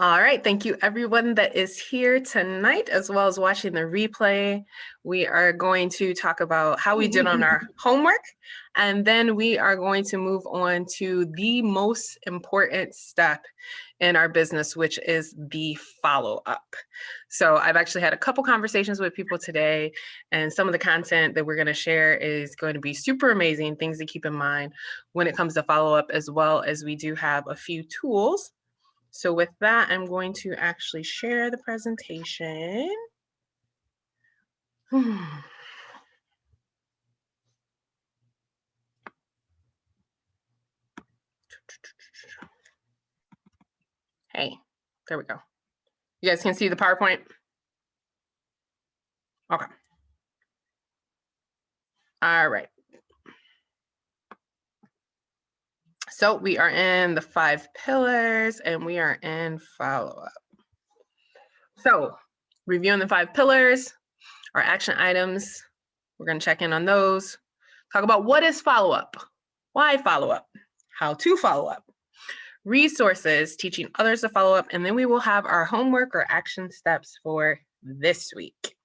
All right, thank you everyone that is here tonight as well as watching the replay. We are going to talk about how we did on our homework, and then we are going to move on to the most important step in our business, which is the follow-up. So I've actually had a couple conversations with people today, and some of the content that we're going to share is going to be super amazing, things to keep in mind when it comes to follow-up, as well as we do have a few tools. So with that, I'm going to actually share the presentation. Hey, there we go. You guys can see the PowerPoint? Okay. All right. So we are in the 5 pillars and we are in follow-up. So reviewing the 5 pillars, our action items, we're going to check in on those. Talk about what is follow-up, why follow-up, how to follow-up, resources, teaching others to follow up, and then we will have our homework or action steps for this week.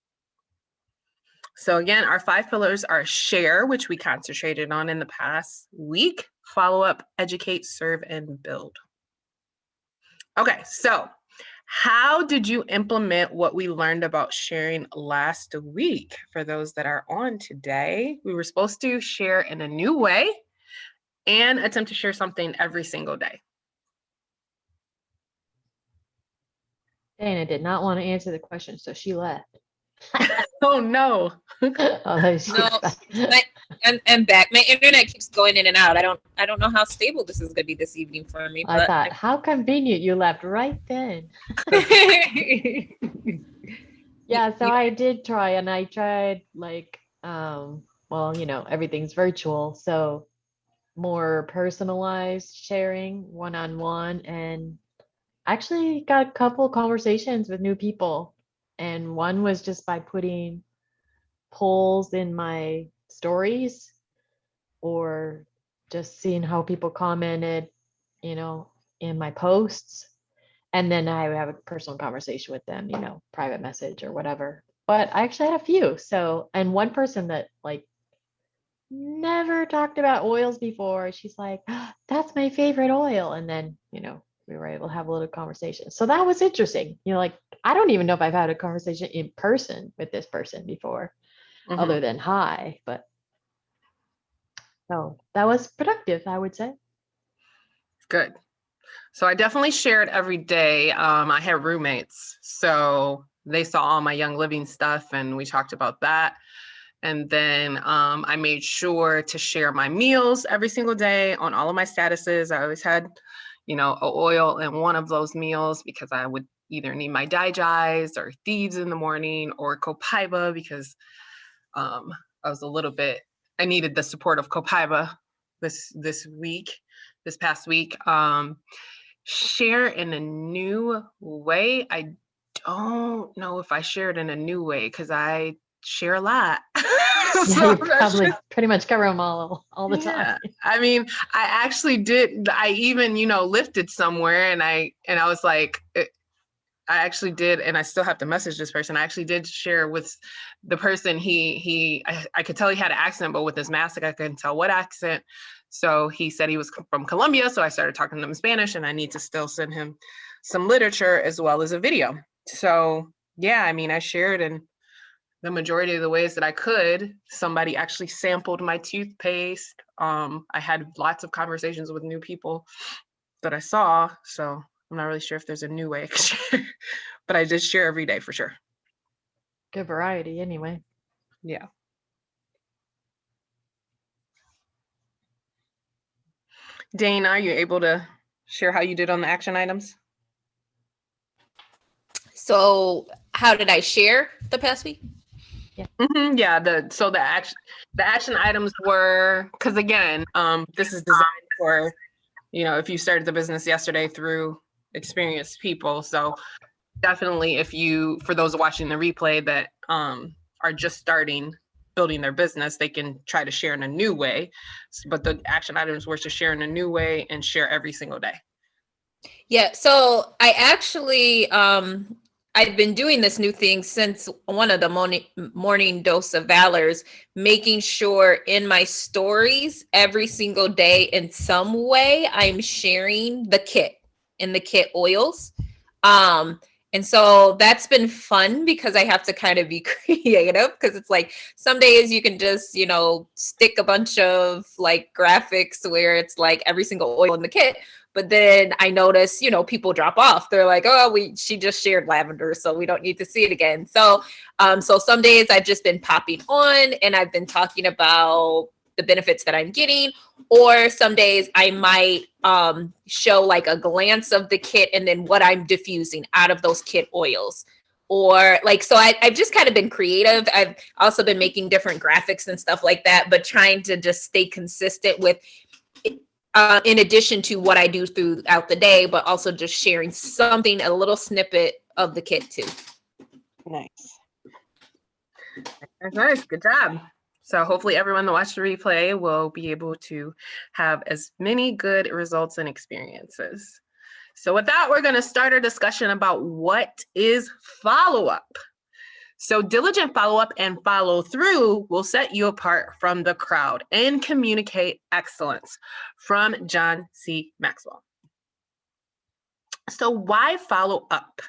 So again, our 5 pillars are share, which we concentrated on in the past week, follow up, educate, serve, and build. Okay, so how did you implement what we learned about sharing last week? For those that are on today, we were supposed to share in a new way and attempt to share something every single day. Dana did not want to answer the question, so she left. Oh no. Although she's No, back. I'm back. My internet keeps going in and out. I don't know how stable this is going to be this evening for me. I But thought, how convenient you left right then. Yeah, so I did try, and I tried like, well, you know, everything's virtual, so more personalized sharing, one-on-one, and actually got a couple conversations with new people. And one was just by putting polls in my stories or just seeing how people commented, you know, in my posts. And then I would have a personal conversation with them, you know, private message or whatever. But I actually had a few. So, and one person that like never talked about oils before, she's like, that's my favorite oil. And then, you know, we were able to have a little conversation. So that was interesting. You know, like, I don't even know if I've had a conversation in person with this person before, other than hi, but so that was productive, I would say. Good. So I definitely shared every day. I had roommates, so they saw all my Young Living stuff and we talked about that. And then I made sure to share my meals every single day on all of my statuses. I always had, you know, a oil in one of those meals because I would either need my digest or thieves in the morning or copaiba because I was a little bit, I needed the support of copaiba this past week. Share in a new way. I don't know if I shared in a new way because I share a lot. So you probably pretty much cover them all the time. I mean, I actually did. I even, you know, lifted somewhere and I was like, I actually did, and I still have to message this person. I actually did share with the person. I could tell he had an accent, but with his mask, I couldn't tell what accent. So he said he was from Colombia. So I started talking to him in Spanish, and I need to still send him some literature as well as a video. So yeah, I mean, I shared in the majority of the ways that I could. Somebody actually sampled my toothpaste. I had lots of conversations with new people that I saw. So I'm not really sure if there's a new way I can share, but I just share every day for sure. Good variety anyway. Yeah. Dana, are you able to share how you did on the action items? So how did I share the past week? Yeah. Yeah. The action items were, because again, this is designed for, you know, if you started the business yesterday through experienced people. So definitely for those watching the replay that are just starting building their business, they can try to share in a new way. But the action items were to share in a new way and share every single day. Yeah, so I actually I've been doing this new thing since one of the morning dose of valors, making sure in my stories every single day in some way I'm sharing the kit and the kit oils. Um and so that's been fun because I have to kind of be creative because it's like some days you can just, stick a bunch of like graphics where it's like every single oil in the kit. But then I notice, people drop off. They're like, "Oh, she just shared lavender, so we don't need to see it again." So some days I've just been popping on and I've been talking about the benefits that I'm getting, or some days I might show like a glance of the kit and then what I'm diffusing out of those kit oils. Or like, so I've just kind of been creative. I've also been making different graphics and stuff like that, but trying to just stay consistent with in addition to what I do throughout the day, but also just sharing something, a little snippet of the kit too. Nice. That's nice. Good job. So hopefully everyone that watched the replay will be able to have as many good results and experiences. So with that, we're going to start our discussion about what is follow-up. So diligent follow-up and follow-through will set you apart from the crowd and communicate excellence, from John C. Maxwell. So why follow up?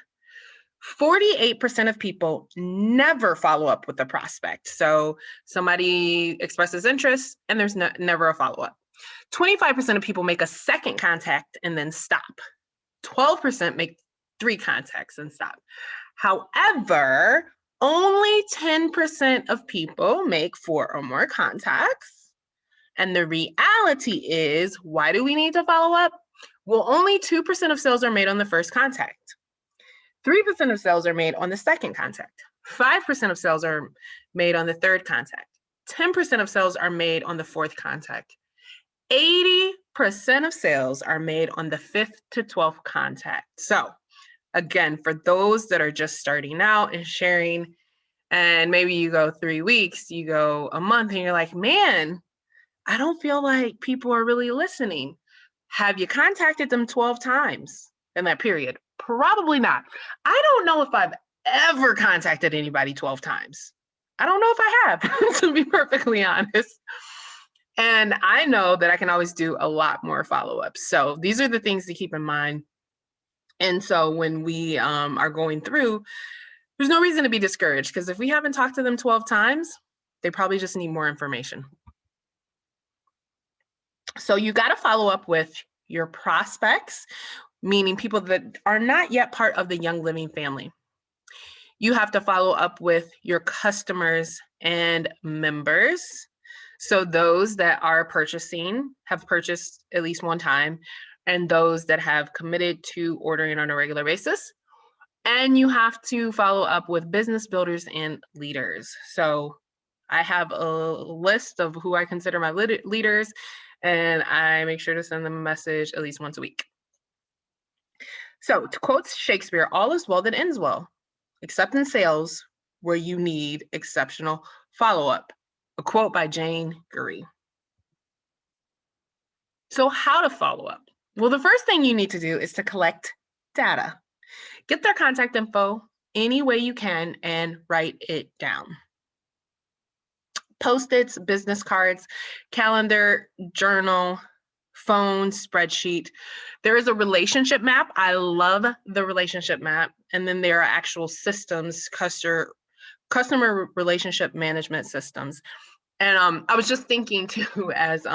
48% of people never follow up with a prospect. So somebody expresses interest and there's never a follow-up. 25% of people make a second contact and then stop. 12% make 3 contacts and stop. However, only 10% of people make 4 or more contacts. And the reality is, why do we need to follow up? Well, only 2% of sales are made on the first contact. 3% of sales are made on the second contact. 5% of sales are made on the third contact. 10% of sales are made on the fourth contact. 80% of sales are made on the 5th to 12th contact. So again, for those that are just starting out and sharing, and maybe you go 3 weeks, you go a month, and you're like, man, I don't feel like people are really listening. Have you contacted them 12 times in that period? Probably not. I don't know if I've ever contacted anybody 12 times. I don't know if I have, to be perfectly honest. And I know that I can always do a lot more follow-ups. So these are the things to keep in mind. And so when we are going through, there's no reason to be discouraged, because if we haven't talked to them 12 times, they probably just need more information. So you got to follow up with your prospects, meaning people that are not yet part of the Young Living family. You have to follow up with your customers and members. So those that are purchasing, have purchased at least one time, and those that have committed to ordering on a regular basis. And you have to follow up with business builders and leaders. So I have a list of who I consider my leaders, and I make sure to send them a message at least once a week. So to quote Shakespeare, all is well that ends well, except in sales where you need exceptional follow-up. A quote by Jane Gurry. So how to follow up? Well, the first thing you need to do is to collect data. Get their contact info any way you can and write it down. Post-its, business cards, calendar, journal, phone, spreadsheet. There is a relationship map. I love the relationship map. And then there are actual systems, customer relationship management systems. And I was just thinking too, as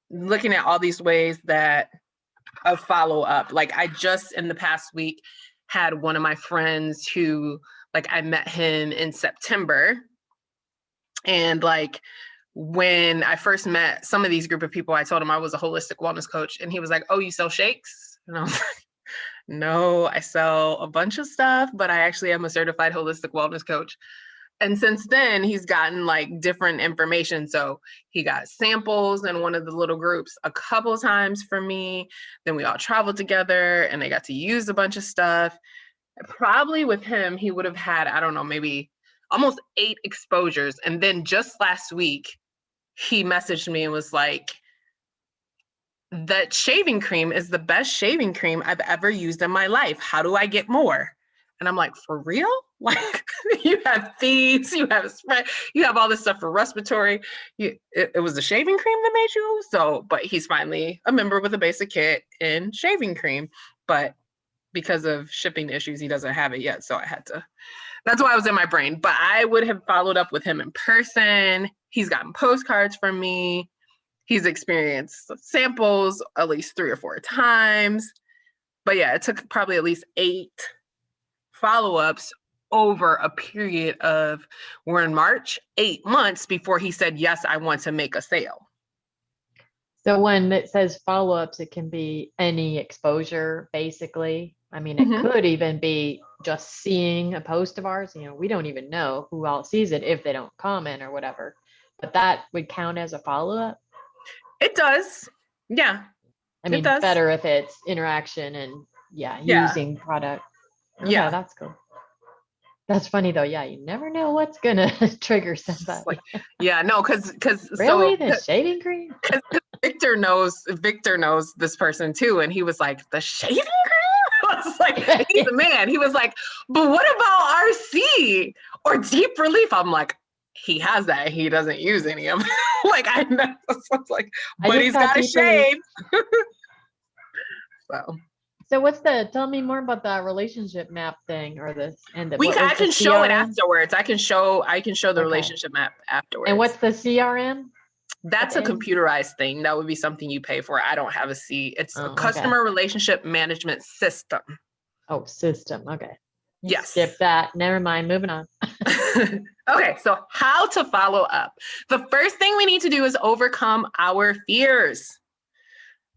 looking at all these ways that of follow up. Like I just in the past week had one of my friends who, like, I met him in September. And like when I first met some of these group of people, I told him I was a holistic wellness coach. And he was like, oh, you sell shakes? And I was like, no, I sell a bunch of stuff, but I actually am a certified holistic wellness coach. And since then, he's gotten like different information. So he got samples in one of the little groups a couple of times for me. Then we all traveled together and they got to use a bunch of stuff. Probably with him, he would have had, I don't know, maybe almost 8 exposures. And then just last week, he messaged me and was like, that shaving cream is the best shaving cream I've ever used in my life. How do I get more? And I'm like, for real? Like, you have thieves, you have spread, you have all this stuff for respiratory. It was the shaving cream that made you. So, but he's finally a member with a basic kit in shaving cream. But because of shipping issues, he doesn't have it yet. So I had to, that's why it was in my brain. But I would have followed up with him in person. He's gotten postcards from me. He's experienced samples at least 3 or 4 times. But yeah, it took probably at least 8 follow-ups over a period of, we're in March, 8 months before he said, yes, I want to make a sale. So when it says follow-ups, it can be any exposure, basically. I mean, it could even be just seeing a post of ours. You know, we don't even know who else sees it if they don't comment or whatever. But that would count as a follow-up. It does. Yeah. I mean, does. better if it's interaction and using product. Okay, Yeah. that's cool. That's funny though. Yeah, you never know what's gonna trigger somebody. Like, yeah, no, because really, the shaving cream? Because Victor knows this person too, and he was like, the shaving cream? I was like, he's a man. He was like, but what about RC or deep relief? I'm like, he has that. He doesn't use any of it. Like, I know. So it's like, but he's got a shave. So tell me more about the relationship map thing or this and I can show it afterwards. I can show the relationship map afterwards. And what's the CRM? That's a computerized thing. That would be something you pay for. I don't have a C. It's a customer relationship management system. Oh, system. Okay. Yes. Skip that. Never mind. Moving on. Okay. So how to follow up? The first thing we need to do is overcome our fears.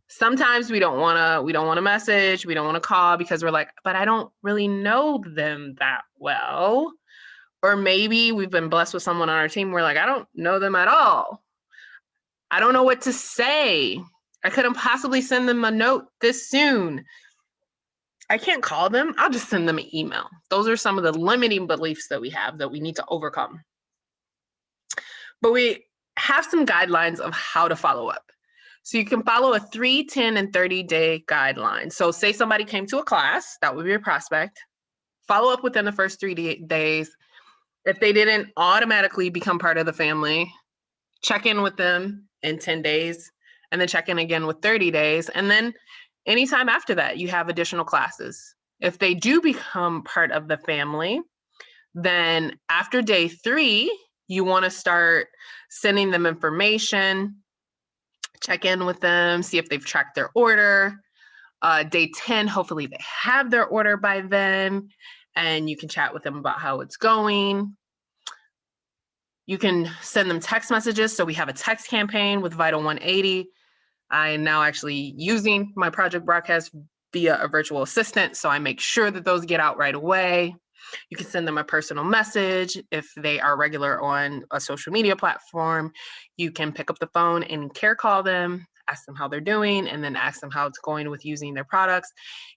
Sometimes we don't want to message, we don't want to call because we're like, but I don't really know them that well. Or maybe we've been blessed with someone on our team. We're like, I don't know them at all. I don't know what to say. I couldn't possibly send them a note this soon. I can't call them. I'll just send them an email. Those are some of the limiting beliefs that we have that we need to overcome. But we have some guidelines of how to follow up. So you can follow a 3, 10, and 30-day guideline. So say somebody came to a class, that would be your prospect. Follow up within the first 3 days. If they didn't automatically become part of the family, check in with them in 10 days, and then check in again with 30 days. And then anytime after that, you have additional classes. If they do become part of the family, then after day 3, you want to start sending them information, check in with them, see if they've tracked their order. Day 10, hopefully they have their order by then, and you can chat with them about how it's going. You can send them text messages. So we have a text campaign with Vital 180. I am now actually using my project broadcast via a virtual assistant, so I make sure that those get out right away. You can send them a personal message. If they are regular on a social media platform, you can pick up the phone and care call them, ask them how they're doing, and then ask them how it's going with using their products.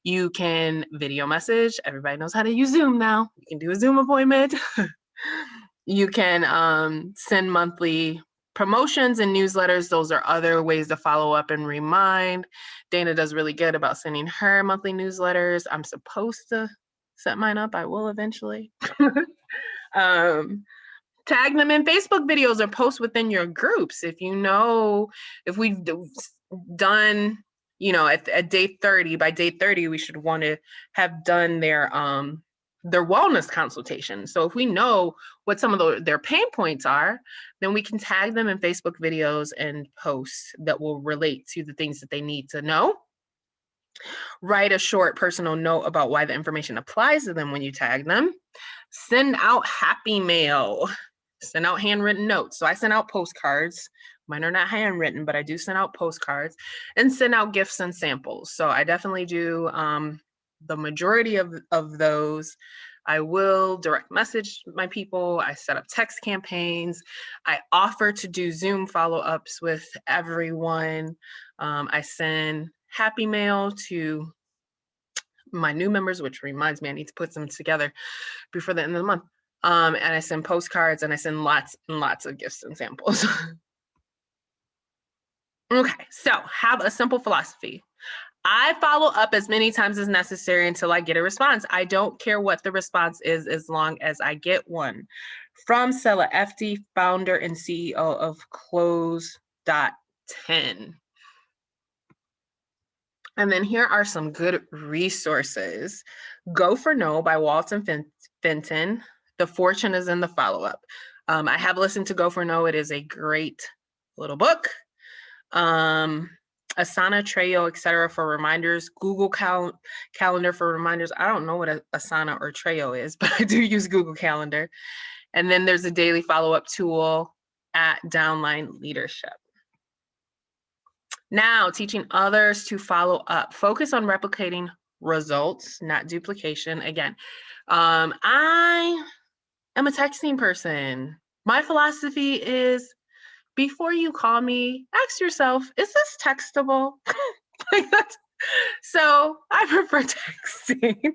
You can video message. Everybody knows how to use Zoom now. You can do a Zoom appointment. You can send monthly promotions and newsletters. Those are other ways to follow up and remind. Dana does really good about sending her monthly newsletters. I'm supposed to set mine up. I will eventually. Tag them in Facebook videos or post within your groups. If we've done, at day 30, by day 30, we should want to have done their wellness consultation. So if we know what some of their pain points are, then we can tag them in Facebook videos and posts that will relate to the things that they need to know. Write a short personal note about why the information applies to them when you tag them. Send out happy mail. Send out handwritten notes. So I send out postcards. Mine are not handwritten, but I do send out postcards and send out gifts and samples. So I definitely do the majority of those. I will direct message my people. I set up text campaigns. I offer to do Zoom follow-ups with everyone. I send happy mail to my new members, which reminds me I need to put them together before the end of the month. And I send postcards and I send lots and lots of gifts and samples. Okay, so have a simple philosophy. I follow up as many times as necessary until I get a response. I don't care what the response is as long as I get one. From Sela FD, founder and CEO of Close.10. And then here are some good resources. Go for No by Walton Fenton. The fortune is in the follow-up. I have listened to Go for No. It is a great little book. Asana, Trello, etc. for reminders. Google Calendar for reminders. I don't know what Asana or Trello is, but I do use Google Calendar. And then there's a daily follow-up tool at Downline Leadership. Now, teaching others to follow up. Focus on replicating results, not duplication. Again, I am a texting person. My philosophy is, before you call me, ask yourself, is this textable? Like that's, so I prefer texting.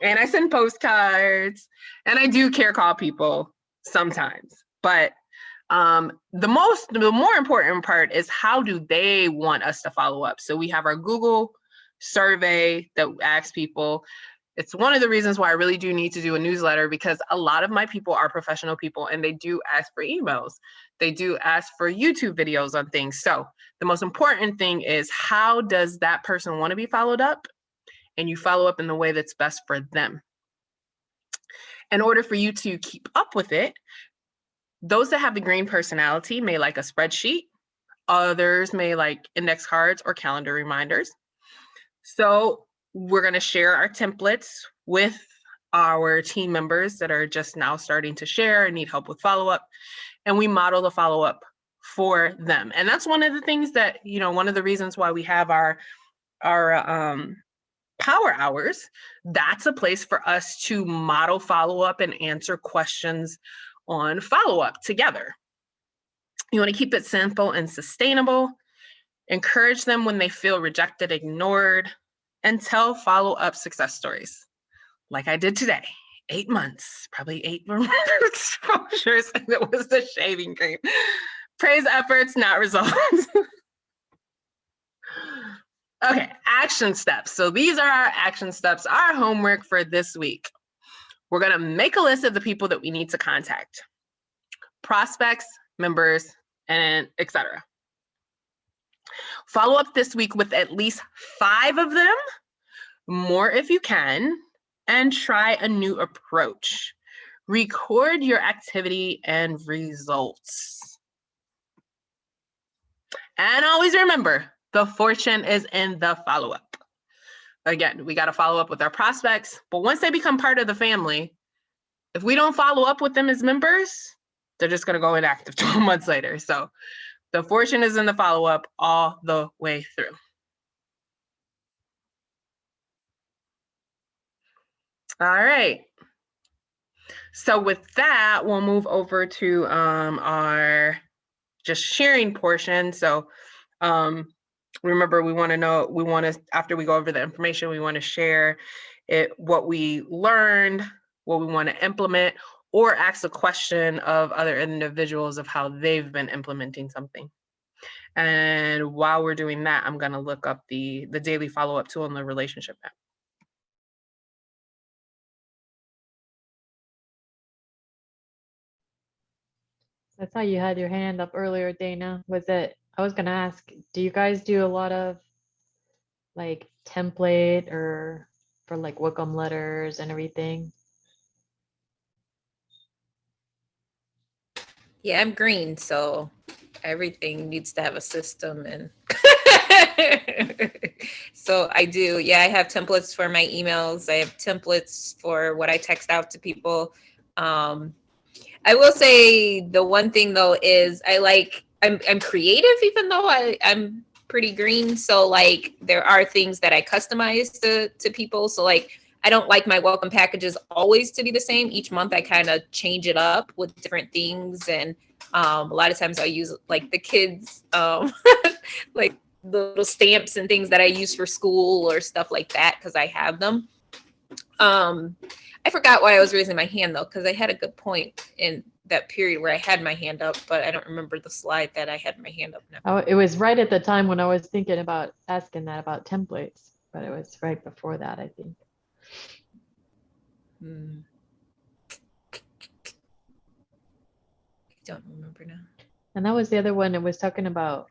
And I send postcards, and I do care call people sometimes. But the more important part is, how do they want us to follow up? So we have our Google survey that asks people. It's one of the reasons why I really do need to do a newsletter, because a lot of my people are professional people and they do ask for emails. They do ask for YouTube videos on things. So the most important thing is, how does that person want to be followed up? And you follow up in the way that's best for them. In order for you to keep up with it, those that have the green personality may like a spreadsheet. Others may like index cards or calendar reminders. So we're going to share our templates with our team members that are just now starting to share and need help with follow-up. And we model the follow-up for them. And that's one of the things that, one of the reasons why we have our power hours. That's a place for us to model follow-up and answer questions on follow-up together. You want to keep it simple and sustainable. Encourage them when they feel rejected, ignored, and tell follow-up success stories. Like I did today, 8 months, probably 8 exposures, and it was the shaving cream. Praise efforts, not results. Okay, action steps. So these are our action steps, our homework for this week. We're going to make a list of the people that we need to contact. Prospects, members, and etc. Follow up this week with at least 5 of them, more if you can, and try a new approach. Record your activity and results. And always remember, the fortune is in the follow-up. Again, we got to follow up with our prospects, but once they become part of the family, if we don't follow up with them as members, they're just going to go inactive 12 months later. So the fortune is in the follow-up all the way through. All right. So with that, we'll move over to our just sharing portion. So remember, we want to, after we go over the information, we want to share what we learned, what we want to implement, or ask a question of other individuals of how they've been implementing something. And while we're doing that, I'm going to look up the daily follow-up tool in the relationship map. I saw you had your hand up earlier, Dana. I was gonna ask, do you guys do a lot of like template or for like welcome letters and everything? Yeah, I'm green, so everything needs to have a system, and so I do. Yeah, I have templates for my emails. I have templates for what I text out to people. I will say the one thing though is I'm creative, even though I'm pretty green. So like there are things that I customize to people. So like I don't like my welcome packages always to be the same. Each month I kind of change it up with different things. And a lot of times I use like the kids, like the little stamps and things that I use for school or stuff like that, because I have them. I forgot why I was raising my hand though, because I had a good point. And that period where I had my hand up, but I don't remember the slide that I had my hand up now. Oh, it was right at the time when I was thinking about asking that about templates, but it was right before that, I think. I don't remember now. And that was the other one. It was talking about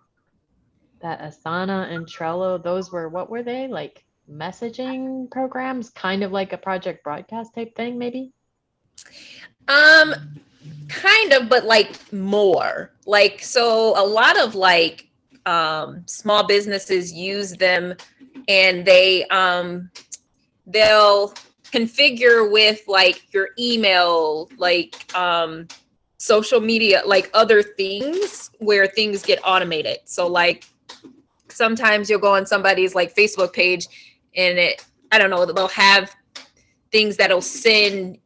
that Asana and Trello. Those were, what were they? Like messaging programs, kind of like a project broadcast type thing, maybe? Kind of, but like more. Like, so a lot of like small businesses use them, and they'll configure with like your email, like social media, like other things where things get automated. So like sometimes you'll go on somebody's like Facebook page and I don't know, they'll have things that'll send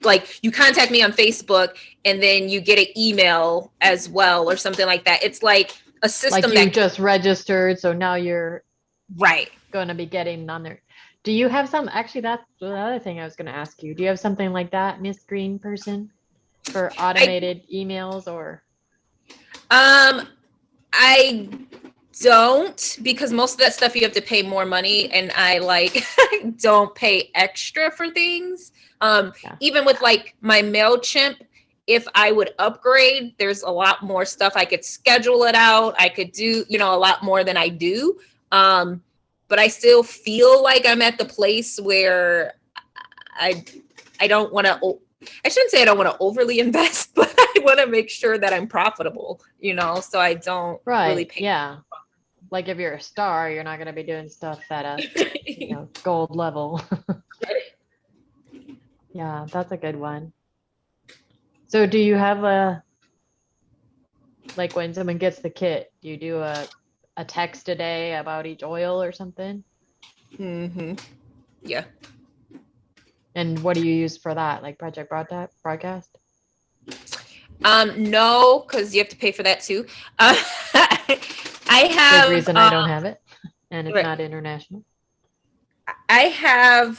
like you contact me on Facebook and then you get an email as well or something like that. It's like a system like you just registered, so now you're right going to be getting on there. Do you have some, actually that's the other thing I was going to ask you. Do you have something like that, Miss Green person, for automated emails or? I don't, because most of that stuff you have to pay more money, and I like don't pay extra for things. Even with like my MailChimp, if I would upgrade, there's a lot more stuff. I could schedule it out. I could do, a lot more than I do. But I still feel like I'm at the place where I don't want to, I shouldn't say I don't want to overly invest, but I want to make sure that I'm profitable, so I don't really pay. Yeah. Like if you're a star, you're not going to be doing stuff at a gold level. Yeah, that's a good one. So do you have like when someone gets the kit, do you do a text a day about each oil or something? Mm-hmm. Yeah. And what do you use for that? Like project broadcast? No, because you have to pay for that too. I have big reason I don't have it, and it's right. not international. I have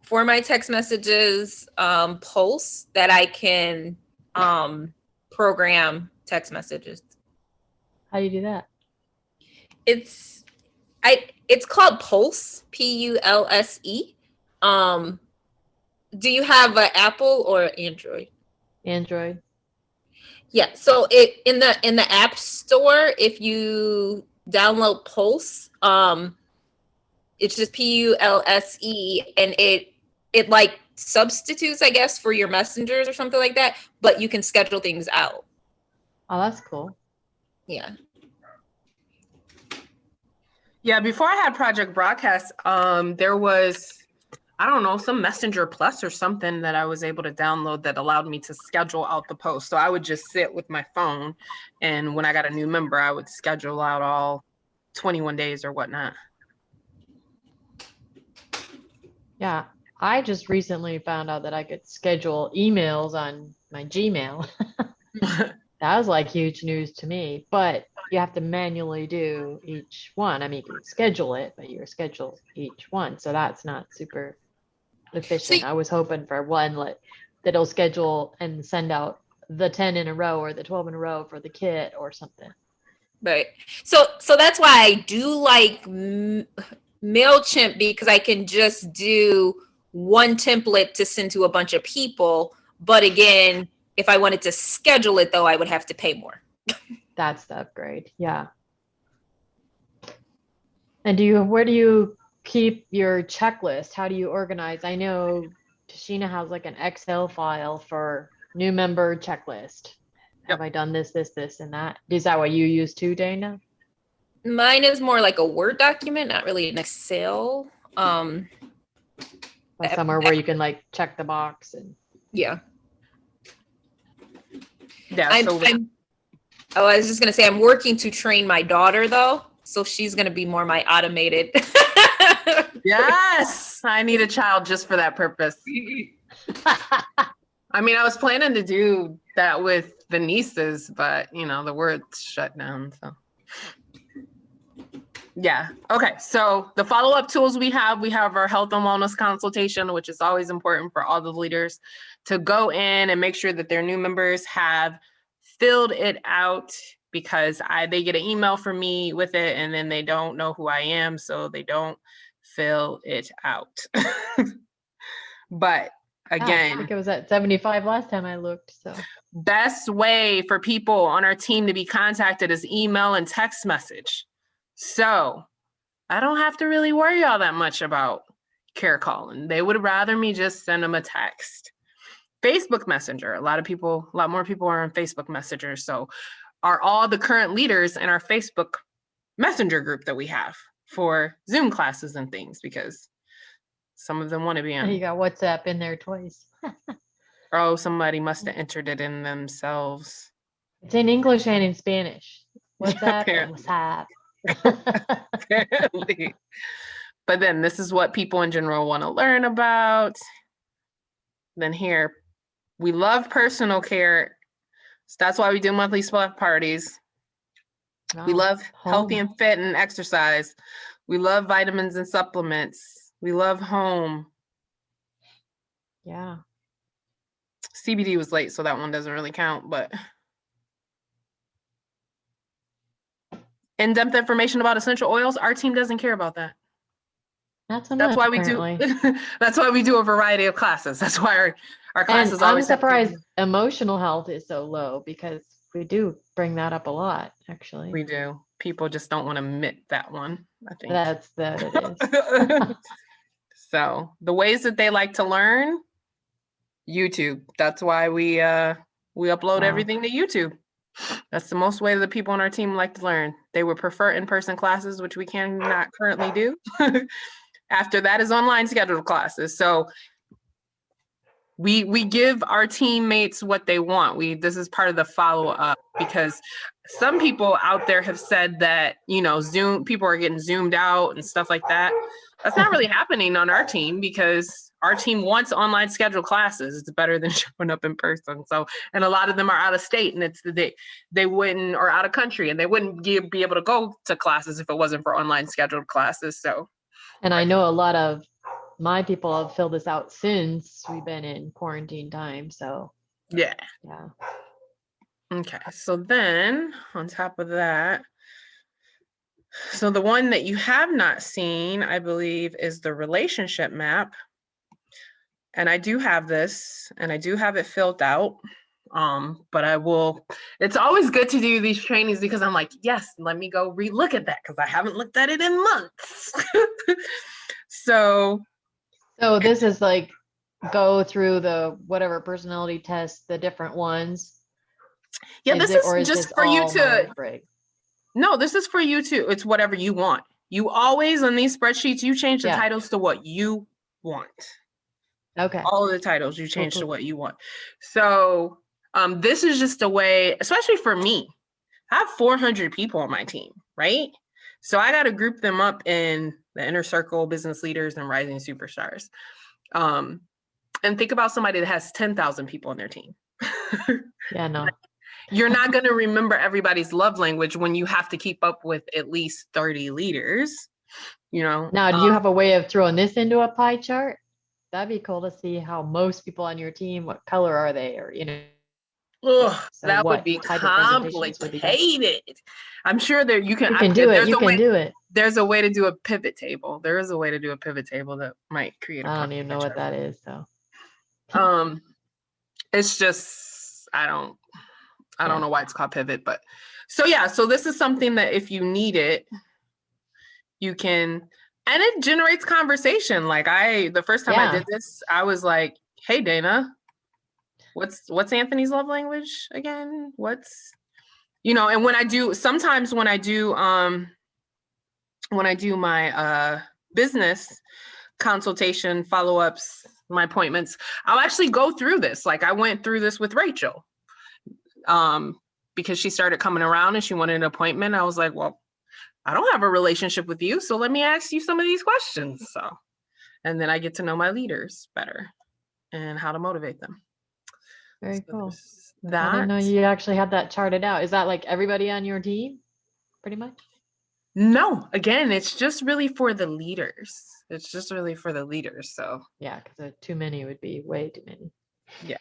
for my text messages Pulse that I can program text messages. How do you do that? It's called Pulse, Pulse. Do you have an Apple or Android? Android. Yeah, so it in the App Store, if you download Pulse, it's just Pulse, and it like substitutes, I guess, for your messengers or something like that, but you can schedule things out. Oh, that's cool. Yeah. Yeah, before I had Project Broadcast, there was, I don't know, some Messenger Plus or something that I was able to download that allowed me to schedule out the post. So I would just sit with my phone, and when I got a new member, I would schedule out all 21 days or whatnot. Yeah, I just recently found out that I could schedule emails on my Gmail. That was like huge news to me, but you have to manually do each one. I mean, you can schedule it, but you schedule each one. So that's not super efficient. I was hoping for one that'll schedule and send out the 10 in a row or the 12 in a row for the kit or something. Right. So that's why I do like MailChimp, because I can just do one template to send to a bunch of people. But again, if I wanted to schedule it, though, I would have to pay more. That's the upgrade. Yeah. And where do you keep your checklist? How do you organize? I know Tashina has like an Excel file for new member checklist. Have I done this, and that? Is that what you use too, Dana? Mine is more like a Word document, not really an Excel. But somewhere where you can like check the box and. Yeah. Yeah. I was just gonna say I'm working to train my daughter though, so she's gonna be more my automated. Yes, I need a child just for that purpose. I mean, I was planning to do that with the nieces, but the Word's shut down. So Yeah. Okay. So the follow-up tools we have our health and wellness consultation, which is always important for all the leaders to go in and make sure that their new members have filled it out, because they get an email from me with it and then they don't know who I am, so they don't fill it out. But I again, think it was at 75 last time I looked. So best way for people on our team to be contacted is email and text message. So I don't have to really worry all that much about care calling. They would rather me just send them a text. Facebook Messenger. A lot more people are on Facebook Messenger. So are all the current leaders in our Facebook Messenger group that we have for Zoom classes and things, because some of them want to be you on. got WhatsApp in there twice. Oh, somebody must have entered it in themselves. It's in English and in Spanish. WhatsApp and WhatsApp. Apparently. But then this is what people in general want to learn about. Then here, we love personal care. So that's why we do monthly split parties. We love healthy and fit and exercise. We love vitamins and supplements. We love home. Yeah. CBD was late, so that one doesn't really count, but in-depth information about essential oils, our team doesn't care about that. Not so That's much, why we apparently. do that's why we do a variety of classes. That's why our classes And always I'm surprised emotional health is so low, because we do bring that up a lot, actually. We do. People just don't want to admit that one, I think. That's that it is. So the ways that they like to learn, YouTube. That's why we upload everything to YouTube. That's the most way that people on our team like to learn. They would prefer in-person classes, which we cannot currently do. After that is online scheduled classes. So we give our teammates what they want. This is part of the follow-up, because some people out there have said that, Zoom, people are getting zoomed out and stuff like that. That's not really happening on our team, because our team wants online scheduled classes. It's better than showing up in person. So, and a lot of them are out of state, and they wouldn't, or out of country, and they wouldn't be able to go to classes if it wasn't for online scheduled classes. So, and I know a lot of my people have filled this out since we've been in quarantine time. So yeah. Yeah. Okay. So then on top of that, so the one that you have not seen, I believe, is the relationship map. And I do have this, and I do have it filled out. But it's always good to do these trainings, because I'm like, yes, let me go relook at that, because I haven't looked at it in months. So this is like go through the whatever personality tests, the different ones. Yeah, this is just for you to. No, this is for you to. It's whatever you want. You always, on these spreadsheets, you change the titles to what you want. Okay. All of the titles you change to what you want. So this is just a way, especially for me. I have 400 people on my team, right? So I got to group them up in the inner circle, business leaders, and rising superstars. And think about somebody that has 10,000 people on their team. Yeah, no. You're not going to remember everybody's love language when you have to keep up with at least 30 leaders, Now, do you have a way of throwing this into a pie chart? That'd be cool to see how most people on your team, what color are they, or, that would be complicated. I'm sure that you can do it. You can do it. There's a way to do a pivot table. There is a way to do a pivot table that might create I don't even know what that is, so. It's just, I don't know why it's called pivot, but so this is something that if you need it, you can, and it generates conversation. Like the first time I did this, I was like, hey, Dana, what's Anthony's love language again? And when I do my business consultation follow-ups, my appointments, I'll actually go through this. Like I went through this with Rachel. Because she started coming around and she wanted an appointment. I was like, well, I don't have a relationship with you, so let me ask you some of these questions. So, and then I get to know my leaders better and how to motivate them. Very cool. I didn't know you actually had that charted out. Is that like everybody on your team, pretty much? No, again, it's just really for the leaders. It's just really for the leaders. So Yeah, because too many would be way too many. yeah.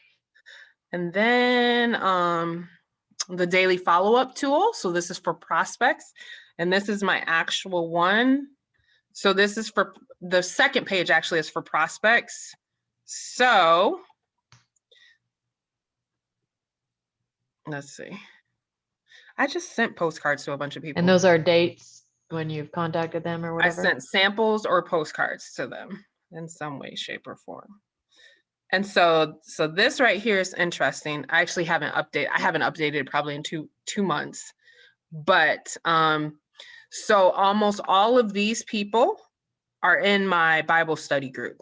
And then the daily follow-up tool. So this is for prospects, and this is my actual one. So this is for the second page, actually is for prospects. So let's see. I just sent postcards to a bunch of people. And those are dates when you've contacted them or I whatever? sent samples or postcards to them in some way, shape, or form. And so this right here is interesting. I actually haven't updated probably in two months. But so almost all of these people are in my Bible study group.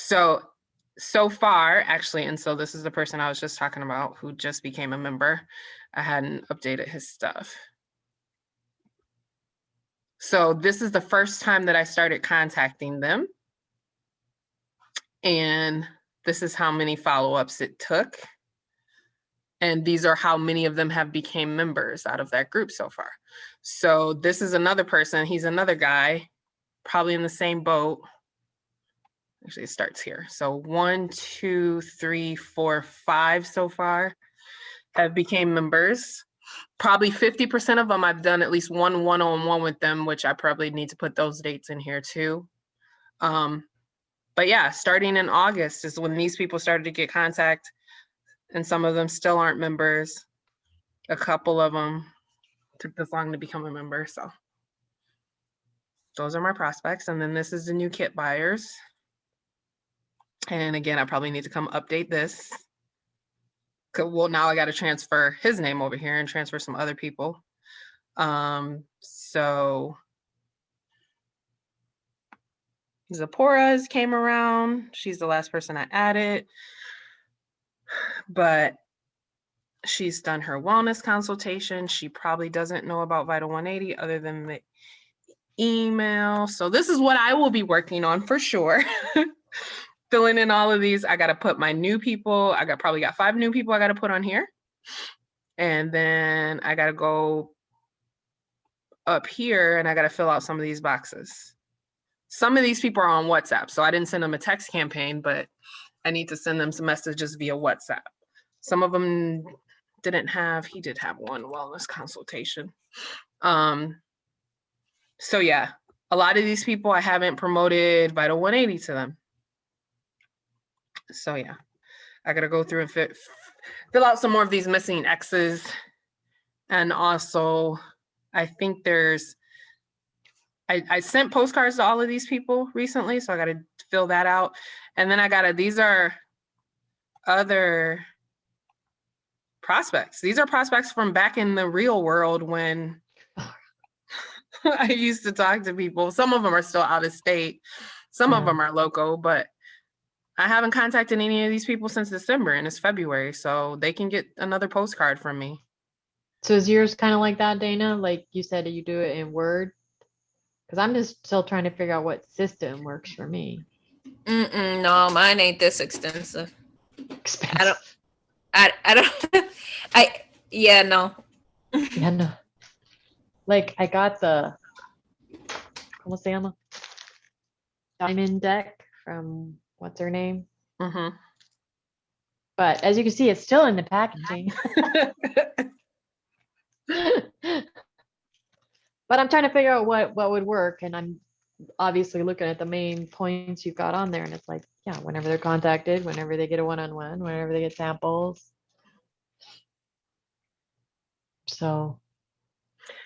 So far, actually, and so this is the person I was just talking about who just became a member. I hadn't updated his stuff. So this is the first time that I started contacting them. And this is how many follow-ups it took. And these are how many of them have became members out of that group so far. So this is another person. He's another guy, probably in the same boat. Actually, it starts here. So 1, 2, 3, 4, 5 so far have became members. Probably 50% of them I've done at least one one-on-one with them, which I probably need to put those dates in here too. But yeah, starting in August is when these people started to get contact, and some of them still aren't members. A couple of them took this long to become a member. So those are my prospects. And then this is the new kit buyers. And again, I probably need to come update this. Well, now I got to transfer his name over here and transfer some other people. So Zipporah's came around. She's the last person I added. But she's done her wellness consultation. She probably doesn't know about Vital 180 other than the email. So this is what I will be working on for sure. Filling in all of these. I got to put my new people. I probably got 5 new people I got to put on here. And then I got to go up here and I got to fill out some of these boxes. Some of these people are on WhatsApp. So I didn't send them a text campaign, but I need to send them some messages via WhatsApp. Some of them he did have one wellness consultation. So yeah, a lot of these people I haven't promoted Vital 180 to them. So yeah, I gotta go through and fill out some more of these missing X's. And also, I think I sent postcards to all of these people recently, so I gotta fill that out. And then these are other prospects. These are prospects from back in the real world when I used to talk to people. Some of them are still out of state. Some of them are local, but I haven't contacted any of these people since December, and it's February, so they can get another postcard from me. So is yours kind of like that, Dana? Like you said, you do it in Word? Because I'm just still trying to figure out what system works for me. No, mine ain't this extensive. Expensive. Yeah, no. Yeah, no. Like I got the, ¿cómo se llama? Diamond deck from what's her name? Mm-hmm. But as you can see, it's still in the packaging. But I'm trying to figure out what would work, and I'm obviously looking at the main points you've got on there, and it's like, yeah, whenever they're contacted, whenever they get a one-on-one, whenever they get samples. So.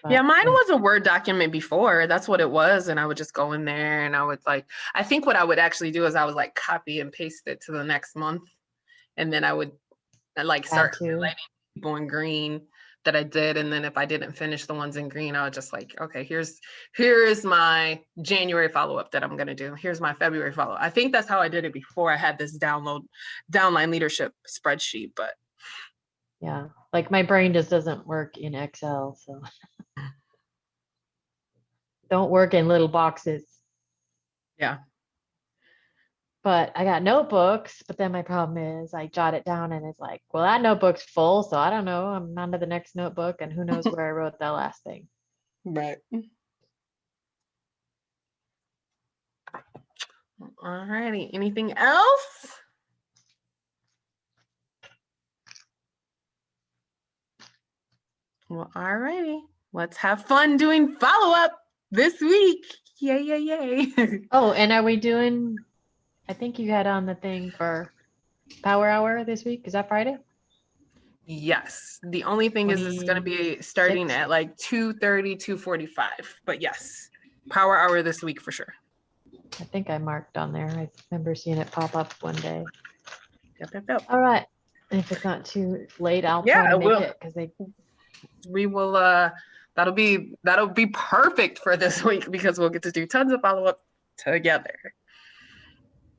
Yeah, mine was a Word document before. That's what it was. And I would just go in there and I think what I would actually do is I would like copy and paste it to the next month. And then I would like start highlighting people in green that I did. And then if I didn't finish the ones in green, I would just like, okay, here's my January follow-up that I'm going to do. Here's my February follow-up. I think that's how I did it before I had this downline leadership spreadsheet, but. Yeah, like my brain just doesn't work in Excel, so. Don't work in little boxes. Yeah. but I got notebooks. But then my problem is I jot it down and it's like, well, that notebook's full. So I don't know. I'm on to the next notebook and who knows where I wrote that last thing. Right. All righty. Anything else? Well, all righty. Let's have fun doing follow-up this week. Yay, yay, yay. Oh, and are we doing, I think you had on the thing for Power Hour this week. Is that Friday? Yes. The only thing is it's going to be starting 26? at like 2:30, 2:45. But yes, Power Hour this week for sure. I think I marked on there. I remember seeing it pop up one day. Yep. All right. If it's not too late, I'll Yeah, try to it make will. it because they. We will that'll be perfect for this week because we'll get to do tons of follow-up together.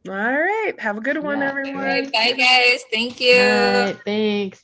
All right. Have a good one, Yeah. everyone. All right, bye guys. Thank you. All right. Thanks.